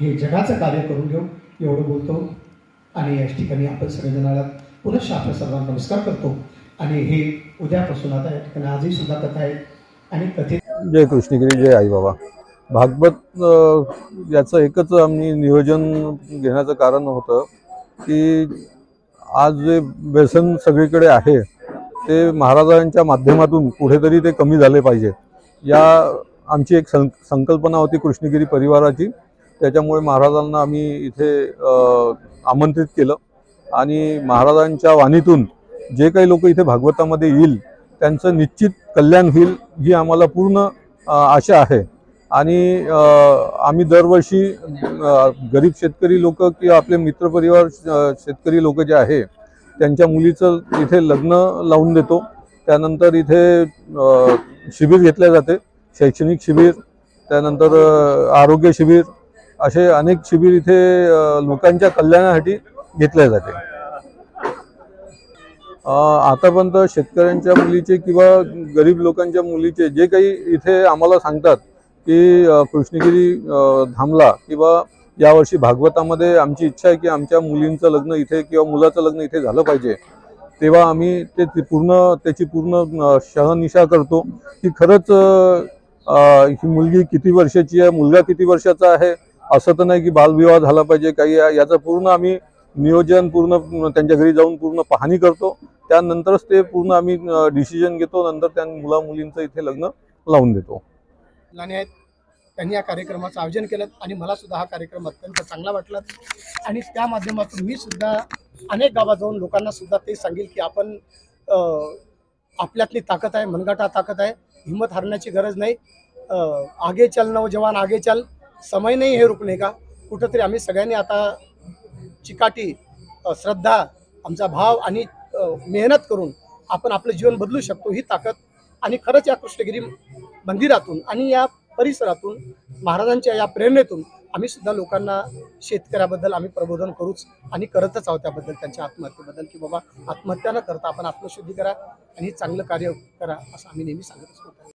हे जगाचं कार्य करून घेऊ एवढं बोलतो आणि याच ठिकाणी आपण सगळेजणाला पुनश्च आपल्या सर्वांना नमस्कार करतो। आणि हे उद्यापासून आता या ठिकाणी आजही सुद्धा कथा आहे आणि कथेत जय कृष्णगिरी जय आई बाबा भागवत याचं एकच आम्ही नियोजन घेण्याचं कारण होतं की आज जे व्यसन सगळीकडे आहे ते महाराजांच्या माध्यमातून कुठेतरी ते कमी झाले पाहिजे। या आमची एक संकल्पना होती कृष्णगिरी परिवाराची। त्याच्यामुळे महाराजांना आम्ही इथे आमंत्रित केलं आणि महाराजांच्या वाणीतून जे काही लोक इथे भागवतामध्ये येईल त्यांचं निश्चित कल्याण होईल ही आम्हाला पूर्ण आशा आहे। आणि आम्ही दरवर्षी गरीब शेतकरी लोक किंवा आपले मित्रपरिवार शेतकरी लोक जे आहे त्यांच्या मुलीचं इथे लग्न लावून देतो। त्यानंतर इथे शिबिर घेतले जाते, शैक्षणिक शिबिर, त्यानंतर आरोग्य शिबिर, असे अनेक शिबिर इथे लोकांच्या कल्याणासाठी घेतले जाते। आतापर्यंत शेतकऱ्यांच्या मुलीचे किंवा गरीब लोकांच्या मुलीचे जे काही इथे आम्हाला सांगतात की कृष्णगिरी धामला किंवा यावर्षी भागवतामध्ये आमची इच्छा आहे की आमच्या मुलींचं लग्न इथे किंवा मुलाचं लग्न इथे झालं पाहिजे, तेव्हा आम्ही त्याची पूर्ण शहनिशा करतो की खरंच ही मुलगी किती वर्षाची आहे, मुलगा किती वर्षाचा आहे, असं तर नाही की बालविवाह झाला पाहिजे काही, याचं पूर्ण आम्ही नियोजन पूर्ण त्यांच्या घरी जाऊन पूर्ण पाहणी करतो। त्यानंतरच ते पूर्ण आम्ही डिसिजन घेतो, नंतर त्या मुला मुलींचं इथे लग्न लावून देतो। त्यांनी या कार्यक्रमाचं आयोजन केलं आणि मला सुद्धा हा कार्यक्रम अत्यंत चांगला वाटला आणि त्या माध्यमातून मी सुद्धा अनेक गावात जाऊन लोकांना सुद्धा ते सांगेल की आपण आपल्यातली ताकद आहे, मनगटा ताकद आहे, हिम्मत हारण्याची गरज नाही। आगे चल नौजवान आगे चल, समय नहीं है रुकने का। कुठंतरी आम्ही सगळ्यांनी आता चिकाटी, श्रद्धा, आमचा भाव आणि मेहनत करून आपण आपलं जीवन बदलू शकतो ही ताकद आणि खरंच या कृष्णगिरी मंदिरातून आणि या परिसरातून महाराजांच्या या प्रेरणेतून आम्ही सुद्धा लोकांना शेतकऱ्याबद्दल आम्ही प्रबोधन करूच आणि करतच आहोत त्याबद्दल, त्यांच्या आत्महत्येबद्दल की बाबा आत्महत्या न करता आपण आत्मशुद्धी करा आणि चांगलं कार्य करा असं आम्ही नेहमी सांगत असतो।